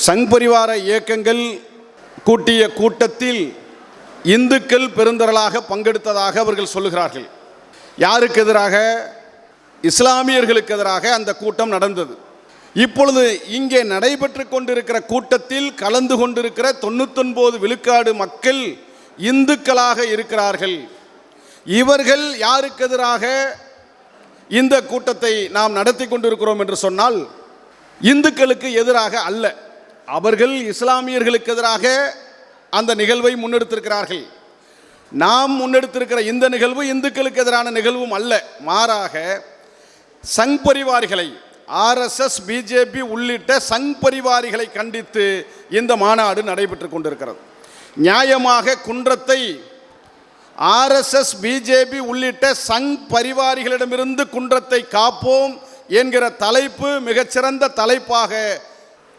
சங் பரிவார இயக்கங்கள் கூட்டிய கூட்டத்தில் இந்துக்கள் பெருந்திரளாக பங்கெடுத்ததாக அவர்கள் சொல்லுகிறார்கள். யாருக்கு எதிராக? இஸ்லாமியர்களுக்கு எதிராக அந்த கூட்டம் நடந்தது. இப்பொழுது இங்கே நடைபெற்று கொண்டிருக்கிற கூட்டத்தில் கலந்து கொண்டிருக்கிற 99 விழுக்காடு மக்கள் இந்துக்களாக இருக்கிறார்கள். இவர்கள் யாருக்கு எதிராக இந்த கூட்டத்தை நாம் நடத்தி கொண்டிருக்கிறோம் என்று சொன்னால் இந்துக்களுக்கு எதிராக அல்ல, அவர்கள் இஸ்லாமியர்களுக்கு எதிராக அந்த நிகழ்வை முன்னெடுத்திருக்கிறார்கள். நாம் முன்னெடுத்திருக்கிற இந்த நிகழ்வு இந்துக்களுக்கு எதிரான நிகழ்வும் அல்ல, மாறாக சங் பரிவாரிகளை, RSS பிஜேபி உள்ளிட்ட சங் பரிவாரிகளை கண்டித்து இந்த மாநாடு நடைபெற்று கொண்டிருக்கிறது. நியாயமாக குன்றத்தை RSS பிஜேபி உள்ளிட்ட சங் பரிவாரிகளிடமிருந்து குன்றத்தை காப்போம் என்கிற தலைப்பு மிகச்சிறந்த தலைப்பாக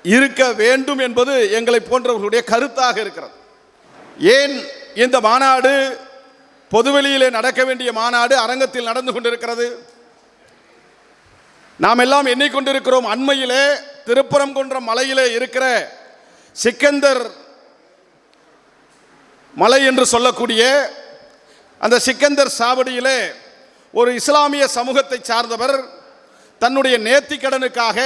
இருக்க வேண்டும் என்பது எங்களை போன்றவர்களுடைய கருத்தாக இருக்கிறது. ஏன் இந்த மாநாடு பொதுவெளியிலே நடக்க வேண்டிய மாநாடு அரங்கத்தில் நடந்து கொண்டிருக்கிறது? நாம் எல்லாம் எண்ணிக்கொண்டிருக்கிறோம், அண்மையிலே திருப்பரங்குன்றம் மலையிலே இருக்கிற சிக்கந்தர் மலை என்று சொல்லக்கூடிய அந்த சிக்கந்தர் சாவடியிலே ஒரு இஸ்லாமிய சமூகத்தை சார்ந்தவர் தன்னுடைய நேர்த்திக்கடனுக்காக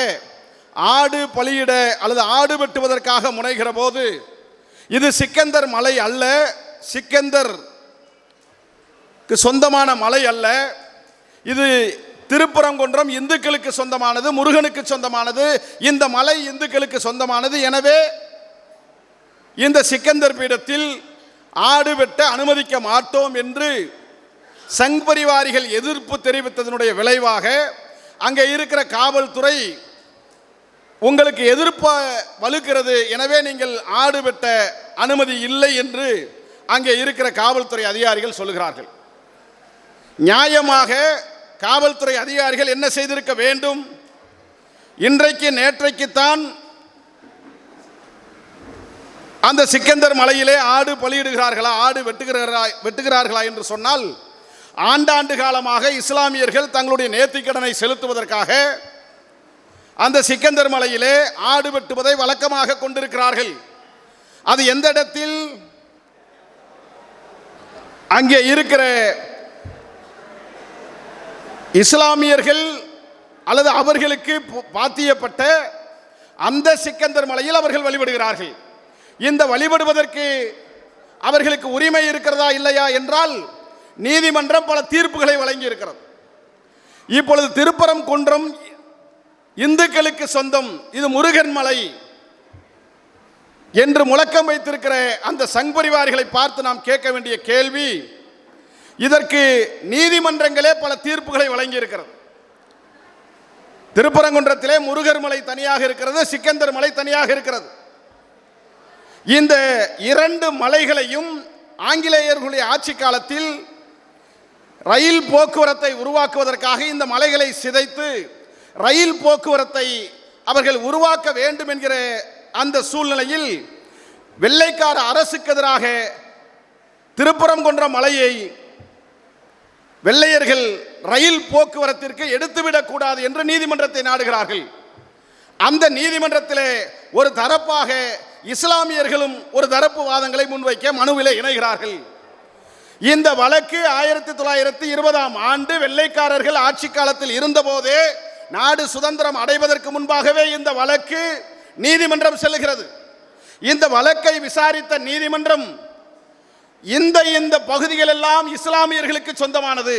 ஆடு பலியிட அல்லது ஆடு வெட்டுவதற்காக முனைகிற போது, இது சிக்கந்தர் மலை அல்ல, சிக்கந்தருக்கு சொந்தமான மலை அல்ல, இது திருப்பரங்குன்றம் இந்துக்களுக்கு சொந்தமானது, முருகனுக்கு சொந்தமானது, இந்த மலை இந்துக்களுக்கு சொந்தமானது. எனவே இந்த சிக்கந்தர் பீடத்தில் ஆடு வெட்ட அனுமதிக்க மாட்டோம் என்று சங் பரிவாரிகள் எதிர்ப்பு தெரிவித்ததனுடைய விளைவாக அங்கே இருக்கிற காவல்துறை உங்களுக்கு எதிர்ப்ப வலுக்கிறது, எனவே நீங்கள் ஆடு வெட்ட அனுமதி இல்லை என்று அங்கே இருக்கிற காவல்துறை அதிகாரிகள் சொல்லுகிறார்கள். நியாயமாக காவல்துறை அதிகாரிகள் என்ன செய்திருக்க வேண்டும்? இன்றைக்கு நேற்றைக்குத்தான் அந்த சிக்கந்தர் மலையிலே ஆடு பலியிடுகிறார்களா, ஆடு வெட்டுகிறார்களா என்று சொன்னால், ஆண்டாண்டு காலமாக இஸ்லாமியர்கள் தங்களுடைய நேர்த்திக்கடனை செலுத்துவதற்காக அந்த சிக்கந்தர் மலையிலே ஆடு வெட்டுவதை வழக்கமாக கொண்டிருக்கிறார்கள். அது எந்த இடத்தில்? அங்கே இருக்கிற இஸ்லாமியர்கள் அல்லது அவர்களுக்கு பாத்தியப்பட்ட அந்த சிக்கந்தர் மலையில் அவர்கள் வழிபடுகிறார்கள். இந்த வழிபடுவதற்கு அவர்களுக்கு உரிமை இருக்கிறதா இல்லையா என்றால் நீதிமன்றம் பல தீர்ப்புகளை வழங்கி இருக்கிறது. இப்பொழுது திருப்பரங்குன்றம் இந்துக்களுக்கு சொந்தம், இது முருகன் மலை என்று முழக்கம் வைத்திருக்கிற அந்த சங் பரிவாரிகளை பார்த்து நாம் கேட்க வேண்டிய கேள்வி, இதற்கு நீதிமன்றங்களே பல தீர்ப்புகளை வழங்கி இருக்கிறது. திருப்பரங்குன்றத்திலே முருகர் மலை தனியாக இருக்கிறது, சிக்கந்தர் மலை தனியாக இருக்கிறது. இந்த இரண்டு மலைகளையும் ஆங்கிலேயர்களுடைய ஆட்சி காலத்தில் ரயில் போக்குவரத்தை உருவாக்குவதற்காக இந்த மலைகளை சிதைத்து ரயில் போக்குவரத்தை அவர்கள் உருவாக்க வேண்டும் என்கிற அந்த சூழ்நிலையில் வெள்ளைக்கார அரசுக்கு எதிராக திருப்பரங்குன்றம் மலையை வெள்ளையர்கள் ரயில் போக்குவரத்திற்கு எடுத்துவிடக்கூடாது என்று நீதிமன்றத்தை நாடுகிறார்கள். அந்த நீதிமன்றத்திலே ஒரு தரப்பாக இஸ்லாமியர்களும் ஒரு தரப்பு வாதங்களை முன்வைக்க மனுவிலே இணைகிறார்கள். இந்த வழக்கு 1920ஆம் ஆண்டு வெள்ளைக்காரர்கள் ஆட்சி காலத்தில் இருந்தபோதே, நாடு சுதந்திரம் அடைவதற்கு முன்பாகவே இந்த வழக்கு நீதிமன்றம் செல்லுகிறது. இந்த வழக்கை விசாரித்த நீதிமன்றம் இந்த பகுதிகள் எல்லாம் இஸ்லாமியர்களுக்கு சொந்தமானது,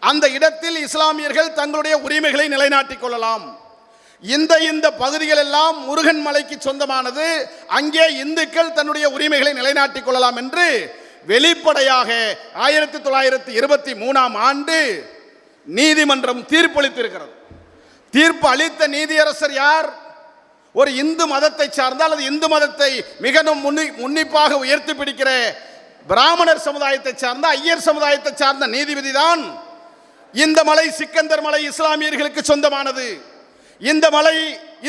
அந்த இடத்தில் இஸ்லாமியர்கள் தங்களுடைய உரிமைகளை நிலைநாட்டிக் கொள்ளலாம், இந்த பகுதிகள் எல்லாம் முருகன் மலைக்கு சொந்தமானது, அங்கே இந்துக்கள் தன்னுடைய உரிமைகளை நிலைநாட்டிக் கொள்ளலாம் என்று வெளிப்படையாக 1923ஆம் ஆண்டு நீதிமன்றம் தீர்ப்பளித்திருக்கிறது. தீர்ப்பு அளித்த நீதியரசர் யார்? ஒரு இந்து மதத்தை சார்ந்த அல்லது இந்து மதத்தை மிகவும் உன்னிப்பாக உயர்த்தி பிடிக்கிற பிராமணர் சமுதாயத்தை சார்ந்த, ஐயர் சமுதாயத்தை சார்ந்த நீதிபதி தான் இந்த மலை சிக்கந்தர் மலை இஸ்லாமியர்களுக்கு சொந்தமானது, இந்த மலை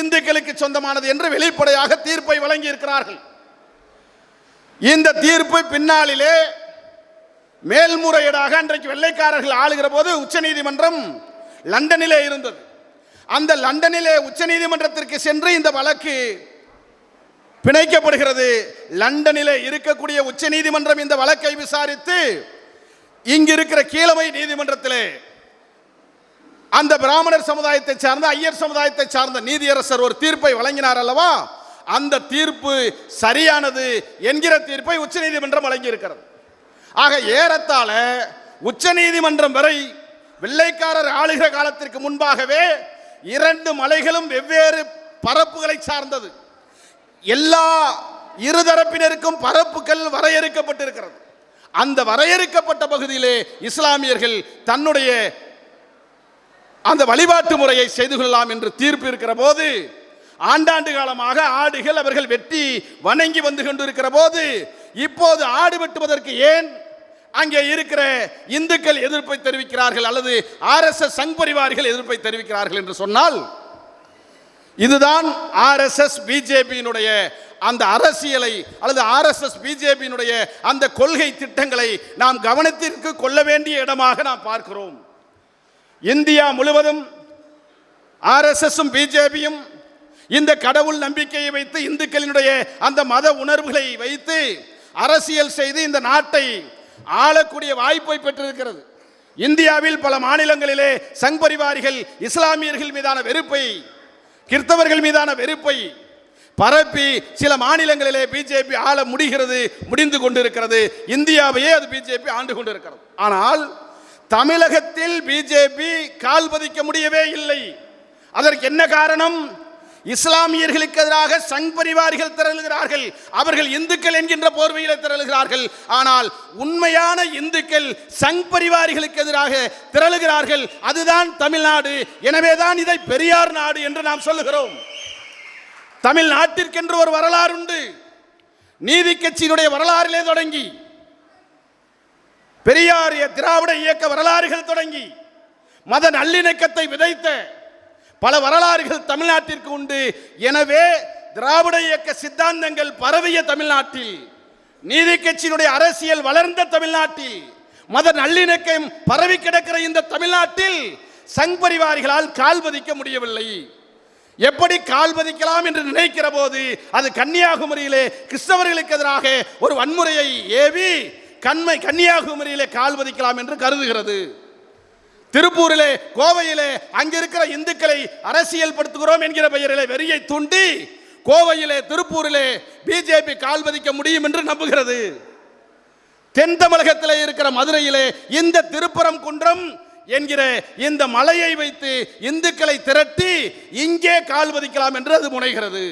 இந்துக்களுக்கு சொந்தமானது என்று வெளிப்படையாக தீர்ப்பை வழங்கி இருக்கிறார்கள். இந்த தீர்ப்பு பின்னாளிலே மேல்முறையீடாக அன்றைக்கு வெள்ளைக்காரர்கள் ஆளுகிற போது உச்சநீதிமன்றம் லண்டனிலே இருந்தது. அந்த லண்டனிலே உச்சநீதிமன்றத்திற்கு சென்று இந்த வழக்கு பிணைக்கப்படுகிறது. லண்டனிலே இருக்கக்கூடிய உச்ச நீதிமன்றம் இந்த வழக்கை விசாரித்து இங்கு இருக்கிற கீழமை நீதிமன்றத்திலே அந்த பிராமணர் சமுதாயத்தை சார்ந்த ஐயர் சமுதாயத்தை சார்ந்த நீதியரசர் ஒரு தீர்ப்பை வழங்கினார் அல்லவா, அந்த தீர்ப்பு சரியானது என்கிற தீர்ப்பை உச்ச நீதிமன்றம் வழங்கி இருக்கிறது. ஆக ஏறத்தாழ உச்ச நீதிமன்றம் வரை வெள்ளைக்காரர் ஆளுகிற காலத்திற்கு முன்பாகவே இரண்டு மலைகளும் வெவ்வேறு பரப்புகளை சார்ந்தது. எல்லா இருதரப்பினருக்கும் பரப்புகள் வரையறுக்கப்பட்டிருக்கிறது. அந்த வரையறுக்கப்பட்ட பகுதியிலே இஸ்லாமியர்கள் தன்னுடைய அந்த வழிபாட்டு முறையை செய்து கொள்ளலாம் என்று தீர்ப்பு இருக்கிற போது, ஆண்டாண்டு காலமாக ஆடுகள் அவர்கள் வெட்டி வணங்கி வந்து கொண்டிருக்கிற போது, இப்போது ஆடு வெட்டுவதற்கு ஏன் அங்கே இருக்கிற இந்துக்கள் எதிர்ப்பை தெரிவிக்கிறார்கள் அல்லது RSS சங் பரிவார்கள் எதிர்ப்பை தெரிவிக்கிறார்கள் என்று சொன்னால், இதுதான் RSS பிஜேபியினுடைய அந்த அரசியலை அல்லது RSS பிஜேபியினுடைய அந்த கொள்கை திட்டங்களை நாம் கவனத்திற்கு கொள்ள வேண்டிய இடமாக நாம் பார்க்கிறோம். இந்தியா முழுவதும் RSSம் பிஜேபியும் இந்த கடவுள் நம்பிக்கையை வைத்து இந்துக்களினுடைய அந்த மத உணர்வுகளை வைத்து அரசியல் செய்து இந்த நாட்டை ஆளக்கூடிய வாய்ப்பை பெற்றிருக்கிறது. இந்தியாவில் பல மாநிலங்களிலே சங் பரிவாரிகள் இஸ்லாமியர்கள் மீதான வெறுப்பை, கிறிஸ்தவர்கள் மீதான வெறுப்பை பரப்பி சில மாநிலங்களிலே பிஜேபி ஆள முடிந்து கொண்டிருக்கிறது. இந்தியாவையே அது பிஜேபி ஆண்டு கொண்டிருக்கிறது. ஆனால் தமிழகத்தில் பிஜேபி கால் பதிக்க முடியவே இல்லை. அதற்கு என்ன காரணம்? இஸ்லாமியர்களுக்கு எதிராக சங் பரிவார்கள் திரளுகிறார்கள். அவர்கள் இந்துக்கள் என்கின்ற போர்வையில் திரளுகிறார்கள். ஆனால் உண்மையான இந்துக்கள் சங் பரிவாரிகளுக்கு எதிராக திரளுகிறார்கள். அதுதான் தமிழ்நாடு. எனவேதான் இதை பெரியார் நாடு என்று நாம் சொல்லுகிறோம். தமிழ்நாட்டிற்கென்று ஒரு வரலாறு உண்டு. நீதி கட்சியினுடைய வரலாறிலே தொடங்கி பெரியார் திராவிட இயக்க வரலாறுகள் தொடங்கி மத நல்லிணக்கத்தை விதைத்த பல வரலாறுகள் தமிழ்நாட்டிற்கு உண்டு. எனவே திராவிட இயக்க சித்தாந்தங்கள் பரவிய தமிழ்நாட்டில், நீதி கட்சியினுடைய அரசியல் வளர்ந்த தமிழ்நாட்டில், மத நல்லிணக்கம் பரவி கிடக்கிற இந்த தமிழ்நாட்டில் சங் பரிவாரிகளால் கால் பதிக்க முடியவில்லை. எப்படி கால் பதிக்கலாம் என்று நினைக்கிற போது அது கன்னியாகுமரியிலே கிறிஸ்தவர்களுக்கு எதிராக ஒரு வன்முறையை ஏவி கன்னியாகுமரியிலே கால் பதிக்கலாம் என்று கருதுகிறது. திருப்பூரிலே, கோவையிலே அங்கிருக்கிற இந்துக்களை அரசியல் படுத்துகிறோம் என்கிற பெயரிலே வெறியை தூண்டி கோவையிலே, திருப்பூரிலே பிஜேபி கால் பதிக்க முடியும் என்று நம்புகிறது. தென் தமிழகத்திலே இருக்கிற மதுரையிலே இந்த திருப்பரம் குன்றம் என்கிற இந்த மலையை வைத்து இந்துக்களை திரட்டி இங்கே கால் பதிக்கலாம் என்று அது முனைகிறது.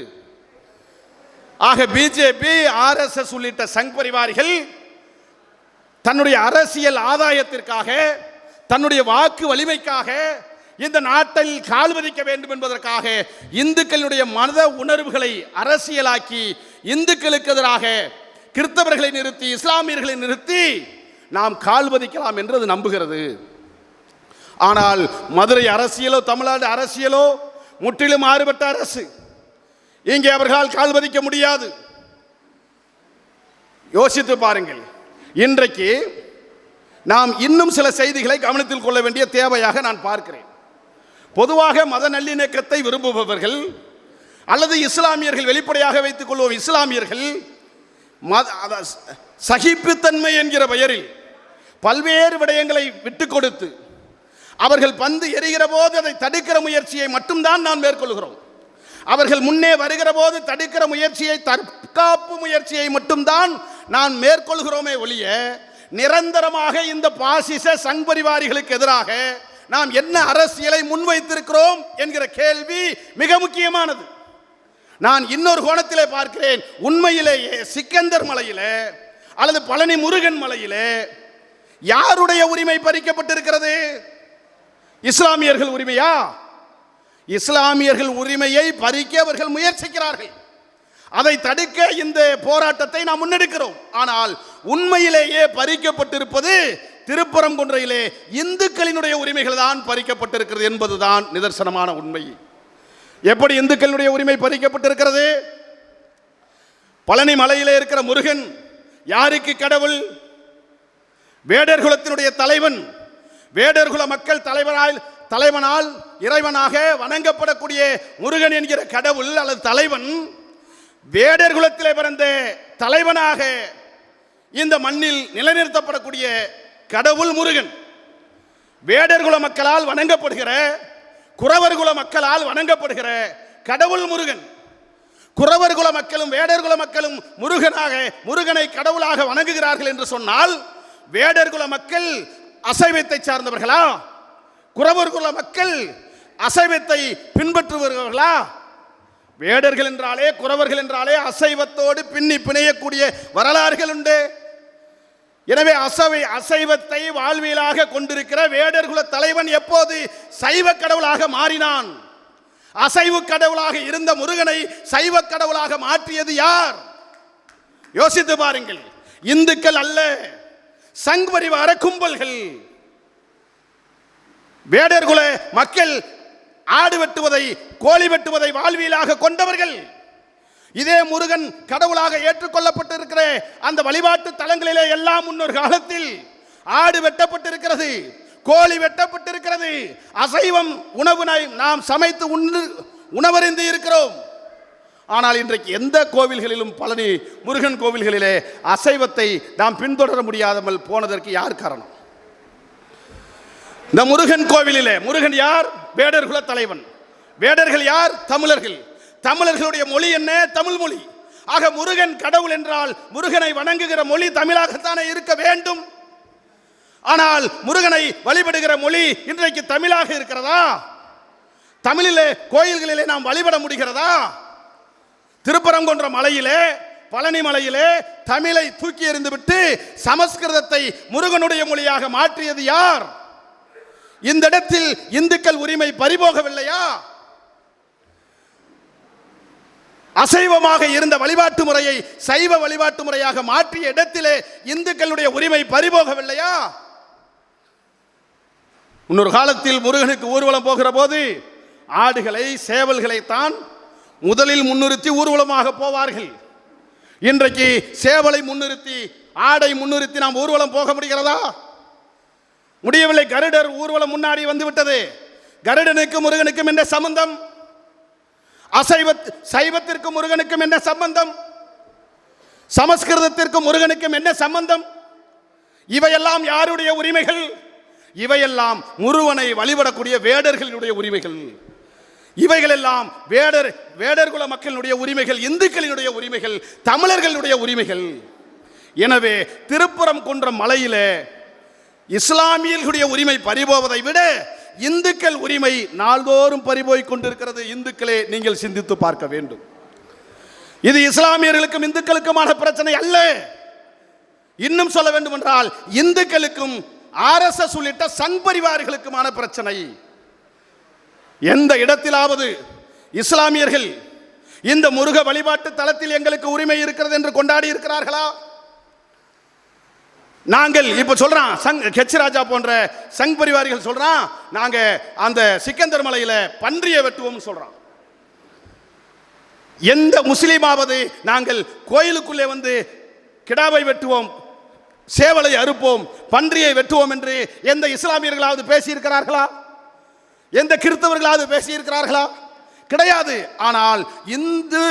ஆக பிஜேபி, RSS உள்ளிட்ட சங் பரிவாரிகள் தன்னுடைய அரசியல் ஆதாயத்திற்காக, தன்னுடைய வாக்கு வலிமைக்காக இந்த நாட்டில் கால் பதிக்க வேண்டும் என்பதற்காக இந்துக்களுடைய மத உணர்வுகளை அரசியலாக்கி இந்துக்களுக்கு எதிராக கிறிஸ்தவர்களை நிறுத்தி, இஸ்லாமியர்களை நிறுத்தி நாம் கால் பதிக்கலாம் என்று அது நம்புகிறது. ஆனால் மதுரை அரசியலோ தமிழ்நாடு அரசியலோ முற்றிலும் மாறுபட்ட அரசு. இங்கே அவர்களால் கால் பதிக்க முடியாது. யோசித்து பாருங்கள். இன்றைக்கு நாம் இன்னும் சில செய்திகளை கவனத்தில் கொள்ள வேண்டிய தேவையாக நான் பார்க்கிறேன். பொதுவாக மத நல்லிணக்கத்தை விரும்புபவர்கள் அல்லது இஸ்லாமியர்கள், வெளிப்படையாக வைத்துக் கொள்வோம், இஸ்லாமியர்கள் சகிப்புத்தன்மை என்கிற பெயரில் பல்வேறு விடயங்களை விட்டுக் கொடுத்து அவர்கள் பந்து எறிகிற போது அதை தடுக்கிற முயற்சியை மட்டும்தான் நான் மேற்கொள்கிறோம். அவர்கள் முன்னே வருகிற போது தடுக்கிற முயற்சியை, தற்காப்பு முயற்சியை மட்டும்தான் நான் மேற்கொள்கிறோமே ஒழிய, நிரந்தரமாக இந்த பாசிச சங் பரிவாரிகளுக்கு எதிராக நாம் என்ன அரசியலை முன்வைத்திருக்கிறோம் என்கிற கேள்வி மிக முக்கியமானது. நான் இன்னொரு கோணத்திலே பார்க்கிறேன். உண்மையிலேயே சிக்கந்தர் மலையிலே அல்லது பழனி முருகன் மலையிலே யாருடைய உரிமை பறிக்கப்பட்டிருக்கிறது? இஸ்லாமியர்கள் உரிமையா? இஸ்லாமியர்கள் உரிமையை பறிக்க அவர்கள் முயற்சிக்கிறார்கள். அதை தடுக்க இந்த போராட்டத்தை நாம் முன்னெடுக்கிறோம். ஆனால் உண்மையிலேயே பறிக்கப்பட்டிருப்பது திருப்பரங்குன்றையிலே இந்துக்களினுடைய உரிமைகள் தான் பறிக்கப்பட்டிருக்கிறது என்பதுதான் நிதர்சனமான உண்மை. எப்படி இந்துக்களுடைய உரிமை பறிக்கப்பட்டிருக்கிறது? பழனி மலையிலே இருக்கிற முருகன் யாருக்கு கடவுள்? வேடர் குலத்தினுடைய தலைவன், வேடர்குல மக்கள் தலைவனால் இறைவனாக வணங்கப்படக்கூடிய முருகன் என்கிற கடவுள் அல்லது தலைவன் வேடர் குலத்திலே பிறந்த தலைவனாக இந்த மண்ணில் நிலைநிறுத்தப்படக்கூடிய கடவுள் முருகன். வேடர் குல மக்களால் வணங்கப்படுகிற, குறவர் குல மக்களால் வணங்கப்படுகிற கடவுள் முருகன். குறவர் குல மக்களும் வேடர் குல மக்களும் முருகனை கடவுளாக வணங்குகிறார்கள் என்று சொன்னால், வேடர் குல மக்கள் அசைவத்தை சார்ந்தவர்களா? குறவர் குல மக்கள் அசைவத்தை பின்பற்றுபவர்களா? வேடர்கள் என்றாலே, குறவர்கள் என்றாலே அசைவத்தோடு பின்னி பிணையக்கூடிய வரலாறுகள் உண்டு. எனவே அசைவத்தை வாழ்வியலாக கொண்டிருக்கிற வேடர் குல தலைவன் எப்போது சைவ கடவுளாக மாறினான்? அசைவ கடவுளாக இருந்த முருகனை சைவ கடவுளாக மாற்றியது யார்? யோசித்து பாருங்கள். இந்துக்கள் அல்ல, சங் பரிவார கும்பல்கள். வேடர் குல மக்கள் ஆடு வெட்டுவதை, கோழி வெட்டுவதை வாழ்வியலாக கொண்டவர்கள். இதே முருகன் கடவுளாக ஏற்றுக்கொள்ளப்பட்டிருக்கிற அந்த வழிபாட்டு தலங்களிலே எல்லாம் முன்னொரு காலத்தில் ஆடு வெட்டப்பட்டிருக்கிறது, கோழி வெட்டப்பட்டிருக்கிறது. அசைவம் உணவினை நாம் சமைத்து உணவறிந்து இருக்கிறோம். ஆனால் இன்றைக்கு எந்த கோவில்களிலும், பழனி முருகன் கோவில்களிலே அசைவத்தை நாம் பின்தொடர முடியாமல் போனதற்கு யார் காரணம்? இந்த முருகன் கோவிலிலே முருகன் யார்? வேடர் குல தலைவன். வேடர்கள் யார்? தமிழர்கள். தமிழர்களுடைய மொழி என்ன? தமிழ் மொழி. ஆக முருகன் கடவுள் என்றால் முருகனை வணங்குகிற மொழி தமிழாகத்தானே இருக்க வேண்டும். ஆனால் முருகனை வழிபடுகிற மொழி இன்றைக்கு தமிழாக இருக்கிறதா? தமிழிலே கோயில்களிலே நாம் வழிபட முடிகிறதா? திருப்பரங்குன்ற மலையிலே, பழனி மலையிலே தமிழை தூக்கி எறிந்துவிட்டு சமஸ்கிருதத்தை முருகனுடைய மொழியாக மாற்றியது யார்? இந்த இடத்தில் இந்துக்கள் உரிமை பறிபோகவில்லையா? அசைவமாக இருந்த வழிபாட்டு முறையை சைவ வழிபாட்டு முறையாக மாற்றிய இடத்திலே இந்துக்களுடைய உரிமை பறிபோகவில்லையா? முன்னொரு காலத்தில் முருகனுக்கு ஊர்வலம் போகிற போது ஆடுகளை, சேவல்களை தான் முதலில் முன்னிறுத்தி ஊர்வலமாக போவார்கள். இன்றைக்கு சேவலை முன்னிறுத்தி, ஆடை முன்னிறுத்தி நாம் ஊர்வலம் போக முடிகிறதா? முடியவில்லை. கருடர் ஊர்வலம் முன்னாடி வந்துவிட்டது. கருடனுக்கு முருகனுக்கும் என்ன சம்பந்தம்? சைவத்திற்கும் முருகனுக்கும் என்ன சம்பந்தம்? சமஸ்கிருதத்திற்கும் முருகனுக்கும் என்ன சம்பந்தம்? இவையெல்லாம் யாருடைய உரிமைகள்? இவையெல்லாம் முருகனை வழிபடக்கூடிய வேடர்களுடைய உரிமைகள். இவைகளெல்லாம் வேடர் குல மக்களுடைய உரிமைகள், இந்துக்களினுடைய உரிமைகள், தமிழர்களுடைய உரிமைகள். எனவே திருப்பரங்குன்றம் மலையிலே இஸ்லாமியர்களுடைய உரிமை பறிபோவதை விட இந்துக்கள் உரிமை நாள்தோறும் பறிபோய் கொண்டிருக்கிறது. இந்துக்களே, நீங்கள் சிந்தித்து பார்க்க வேண்டும். இது இஸ்லாமியர்களுக்கும் இந்துக்களுக்குமான பிரச்சனை அல்ல. இன்னும் சொல்ல வேண்டும் என்றால் இந்துக்களுக்கும் RSS உள்ளிட்ட சங் பரிவார்களுக்குமான பிரச்சனை. எந்த இடத்திலாவது இஸ்லாமியர்கள் இந்த முருக வழிபாட்டு தலத்தில் எங்களுக்கு உரிமை இருக்கிறது என்று கொண்டாடி இருக்கிறார்களா? நாங்கள் இப்ப சொல்றான், ஹெச் ராஜா போன்ற சங் பரிவாரிகள் சொல்றான், நாங்க அந்த சிக்கந்தர் மலையில பன்றியை வெட்டுவோம் சொல்றான். எந்த முஸ்லீமாவது நாங்கள் கோயிலுக்குள்ளே வந்து கிடாவை வெட்டுவோம், சேவலை அறுப்போம், பன்றியை வெட்டுவோம் என்று எந்த இஸ்லாமியர்களாவது பேசியிருக்கிறார்களா? எந்த கிறிஸ்தவர்களாவது பேசியிருக்கிறார்களா? கிடையாது. ஆனால் இந்து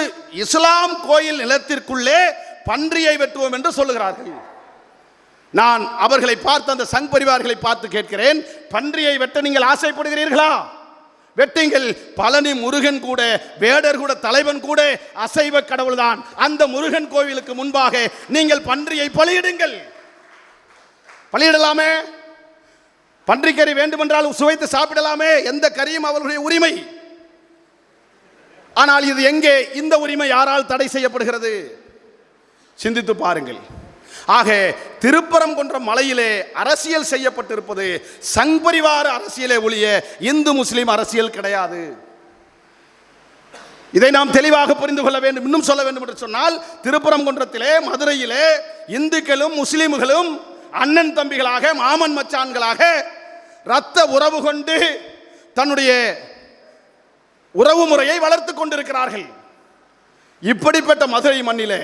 இஸ்லாம் கோயில் நிலத்திற்குள்ளே பன்றியை வெட்டுவோம் என்று சொல்லுகிறார்கள். நான் அவர்களை பார்த்து, அந்த சங் பரிவார்களை பார்த்து கேட்கிறேன், பன்றியை வெட்ட நீங்கள் ஆசைப்படுகிறீர்களா? வெட்டுங்கள். பழனி முருகன் கூட, வேடர் கூட தலைவன் கூட அசைவ கடவுள் தான். அந்த முருகன் கோவிலுக்கு முன்பாக நீங்கள் பன்றியை பலியிடுங்கள். பலியிடலாமே, பன்றிக்கறி வேண்டுமென்றால் சுவைத்து சாப்பிடலாமே, எந்த கறியும் அவர்களுடைய உரிமை. ஆனால் இது எங்கே? இந்த உரிமை யாரால் தடை செய்யப்படுகிறது? சிந்தித்து பாருங்கள். ஆக திருப்பரங்குன்றம் மலையிலே அரசியல் செய்யப்பட்டிருப்பது சங் பரிவார அரசியலே ஒழிய இந்து முஸ்லிம் அரசியல் கிடையாது. இதை நாம் தெளிவாக புரிந்து கொள்ள வேண்டும். இன்னும் சொல்ல வேண்டும் என்று சொன்னால், திருப்பரங்குன்றத்திலே, மதுரையிலே இந்துக்களும் முஸ்லிம்களும் அண்ணன் தம்பிகளாக, மாமன் மச்சான்களாக இரத்த உறவு கொண்டு தன்னுடைய உறவு முறையை வளர்த்து கொண்டிருக்கிறார்கள். இப்படிப்பட்ட மதுரை மண்ணிலே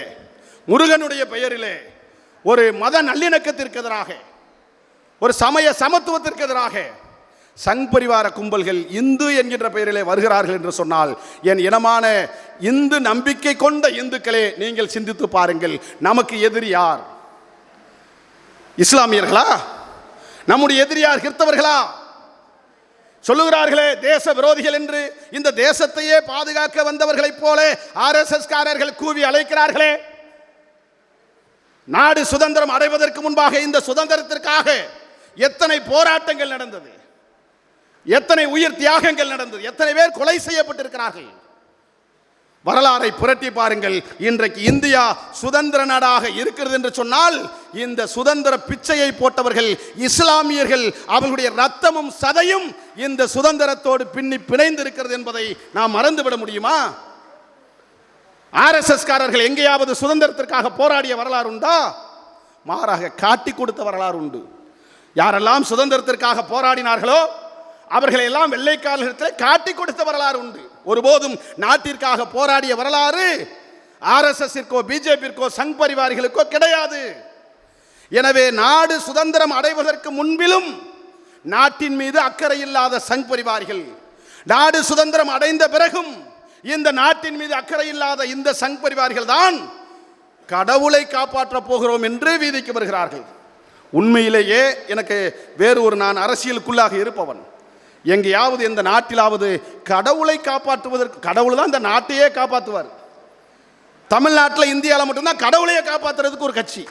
முருகனுடைய பெயரிலே ஒரு மத நல்லிணக்கத்திற்கு எதிராக, ஒரு சமய சமத்துவத்திற்கு எதிராக, சங் பரிவார கும்பல்கள் இந்து என்கின்ற பெயரிலே வருகிறார்கள் என்று சொன்னால், என் இனமான இந்து நம்பிக்கை கொண்ட இந்துக்களே, நீங்கள் சிந்தித்து பாருங்கள், நமக்கு எதிரி யார்? இஸ்லாமியர்களா? நம்முடைய எதிரி யார்? கிறிஸ்தவர்களா? சொல்லுகிறார்களே தேச விரோதிகள் என்று. இந்த தேசத்தையே பாதுகாக்க வந்தவர்களைப் போல RSS காரர்கள் கூவி அழைக்கிறார்களே. நாடு சுதந்திரம் அடைவதற்கு முன்பாக இந்த சுதந்திரத்திற்காக எத்தனை போராட்டங்கள் நடந்தது, எத்தனை உயிர் தியாகங்கள் நடந்தது, எத்தனை பேர் கொலை செய்யப்பட்டிருக்கிறார்கள். வரலாறை புரட்டி பாருங்கள். இன்றைக்கு இந்தியா சுதந்திர நாடாக இருக்கிறது என்று சொன்னால், இந்த சுதந்திர பிச்சையை போட்டவர்கள் இஸ்லாமியர்கள், அவர்களுடைய ரத்தமும் சதையும் இந்த சுதந்திரத்தோடு பிணைந்து இருக்கிறது என்பதை நாம் மறந்துவிட முடியுமா? RSS காரர்கள் எங்கேயாவது சுதந்திரத்திற்காக போராடிய வரலாறு உண்டா? மாறாக காட்டி கொடுத்த வரலாறு உண்டு. யாரெல்லாம் சுதந்திரத்திற்காக போராடினார்களோ அவர்களை எல்லாம் வெள்ளைக்காரர்களிடத்தில் காட்டி கொடுத்த வரலாறு உண்டு. ஒருபோதும் நாட்டிற்காக போராடிய வரலாறு RSSற்கோ பிஜேபிற்கோ சங் பரிவாரிகளுக்கோ கிடையாது. எனவே நாடு சுதந்திரம் அடைவதற்கு முன்பிலும் நாட்டின் மீது அக்கறை இல்லாத சங் பரிவாரிகள், நாடு சுதந்திரம் அடைந்த பிறகும் இந்த நாட்டின் மீது அக்கறை இல்லாத இந்த சங் பரிவாரிகள் தான் கடவுளை காப்பாற்றப் போகிறோம் என்று வீதிக்கு வருகிறார்கள். உண்மையிலேயே எனக்கு வேறு ஒரு, நான் அரசியலுக்குள்ளாக இருப்பவன், எங்கேயாவது இந்த நாட்டிலாவது கடவுளை காப்பாற்றுவதற்கு, கடவுள் தான் இந்த நாட்டையே காப்பாற்றுவார். தமிழ்நாட்டில் இந்தியாவில் மட்டும்தான் கடவுளையே காப்பாற்றுறதுக்கு ஒரு கட்சி.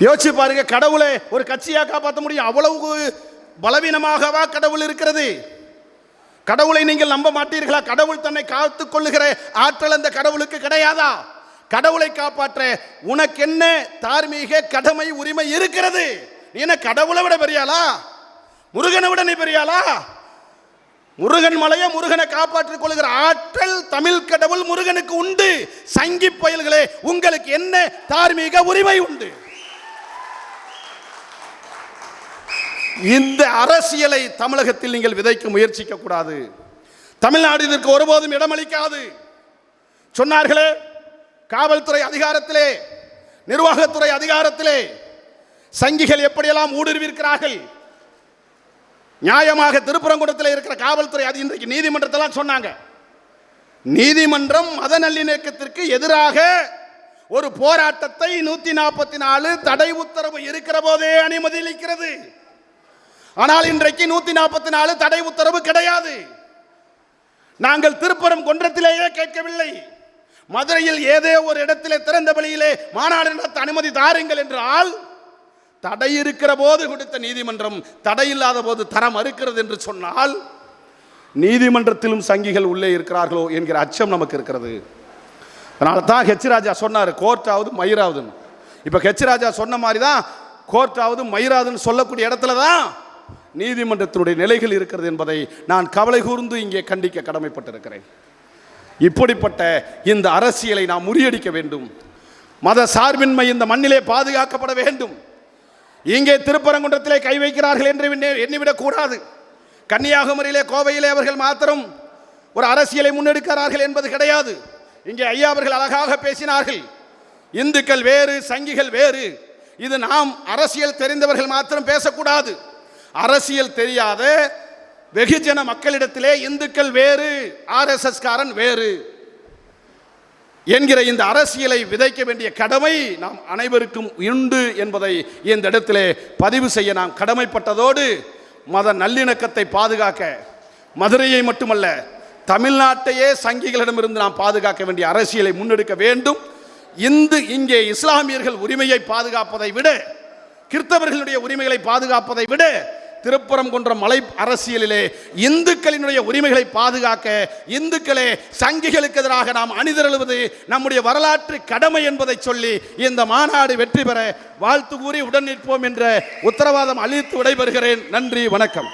யோசிச்சு பாருங்க, கடவுளை ஒரு கட்சியாக காப்பாற்ற முடியும்? அவ்வளவு பலவீனமாகவா கடவுள் இருக்கிறது? கடவுளை நீங்கள் நம்ப மாட்டீர்களா? கடவுள் தன்னை காத்துக் கொள்ளுகிற ஆற்றல் அந்த கடவுளுக்கு கிடையாதா? கடவுளை காப்பாற்ற உனக்கு என்ன தார்மீக கடமை உரிமை இருக்கிறது? நீ என்ன கடவுளை விட பெரியாளா? முருகனை விட நீ பெரியாளா? முருகன் மலையை முருகனை காப்பாற்றிக் கொள்ளுகிற ஆற்றல் தமிழ் கடவுள் முருகனுக்கு உண்டு. சங்கி பயல்களே, உங்களுக்கு என்ன தார்மீக உரிமை உண்டு? இந்த அரசியலை தமிழகத்தில் நீங்கள் விதைக்க முயற்சிக்க கூடாது. தமிழ்நாடு இதற்கு ஒருபோதும் இடமளிக்காது. சொன்னார்களே, காவல்துறை அதிகாரத்திலே, நிர்வாகத்துறை அதிகாரத்திலே சங்கிகள் எப்படியெல்லாம் ஊடுருவிருக்கிறார்கள். நியாயமாக திருப்பரங்குன்றத்தில் இருக்கிற காவல்துறை அது இன்றைக்கு நீதிமன்றத்தெல்லாம் சொன்னாங்க. நீதிமன்றம் மத நல்லிணக்கத்திற்கு எதிராக ஒரு போராட்டத்தை 144 தடை உத்தரவு இருக்கிற போதே அனுமதி அளிக்கிறது. ஆனால் இன்றைக்கு 144 தடை உத்தரவு கிடையாது. நாங்கள் திருப்பரங்குன்றத்திலேயே கேட்கவில்லை, மதுரையில் ஏதோ ஒரு இடத்திலே திறந்த வெளியிலே மாநாடு நடத்த அனுமதி தாருங்கள் என்றால், தடை இருக்கிற போது கொடுத்த நீதிமன்றம் தடை இல்லாத போது தர மறுக்கிறது என்று சொன்னால், நீதிமன்றத்திலும் சங்கிகள் உள்ளே இருக்கிறார்களோ என்கிற அச்சம் நமக்கு இருக்கிறது. அதனால தான் ஹெச் ராஜா சொன்னார், கோர்ட்டாவது மயிராவதுன்னு. இப்போ ஹெச் ராஜா சொன்ன மாதிரி தான் கோர்ட்டாவது மயிராதுன்னு சொல்லக்கூடிய இடத்துல தான் நீதிமன்றத்தினுடைய நிலைகள் இருக்கிறது என்பதை நான் கவலை கூர்ந்து இங்கே கண்டிக்க கடமைப்பட்டிருக்கிறேன். இப்படிப்பட்ட இந்த அரசியலை நாம் முறியடிக்க வேண்டும். மத சார்பின்மை இந்த மண்ணிலே பாதுகாக்கப்பட வேண்டும். இங்கே திருப்பரங்குன்றத்திலே கை வைக்கிறார்கள் என்று எண்ணிவிடக் கூடாது. கன்னியாகுமரியிலே, கோவையிலே அவர்கள் மாத்திரம் ஒரு அரசியலை முன்னெடுக்கிறார்கள் என்பது கிடையாது. இங்கே ஐயா அவர்கள் அழகாக பேசினார்கள், இந்துக்கள் வேறு, சங்கிகள் வேறு. இது நாம் அரசியல் தெரிந்தவர்கள் மாத்திரம் பேசக்கூடாது. அரசியல் தெரியாத வெகுஜன மக்களிடத்திலே இந்துக்கள் வேறு, RSS காரன் வேறு என்கிற இந்த அரசியலை விதைக்க வேண்டிய கடமை நாம் அனைவருக்கும் உண்டு என்பதை இந்த இடத்திலே பதிவு செய்ய நாம் கடமைப்பட்டதோடு, மத நல்லிணக்கத்தை பாதுகாக்க மதுரையை மட்டுமல்ல தமிழ்நாட்டையே சங்கிகளிடமிருந்து நாம் பாதுகாக்க வேண்டிய அரசியலை முன்னெடுக்க வேண்டும். இங்கே இஸ்லாமியர்கள் உரிமையை பாதுகாப்பதை விட, கிறிஸ்தவர்களுடைய உரிமைகளை பாதுகாப்பதை விட, திருப்பரங்குன்றம் மலை அரசியலிலே இந்துக்களினுடைய உரிமைகளை பாதுகாக்க, இந்துக்களே சங்கிகளுக்கு எதிராக நாம் அணிதிரளுவது நம்முடைய வரலாற்று கடமை என்பதை சொல்லி இந்த மாநாடு வெற்றி பெற வாழ்த்து கூறி உடன் நிற்போம் என்ற உத்தரவாதம் அளித்து விடைபெறுகிறேன். நன்றி, வணக்கம்.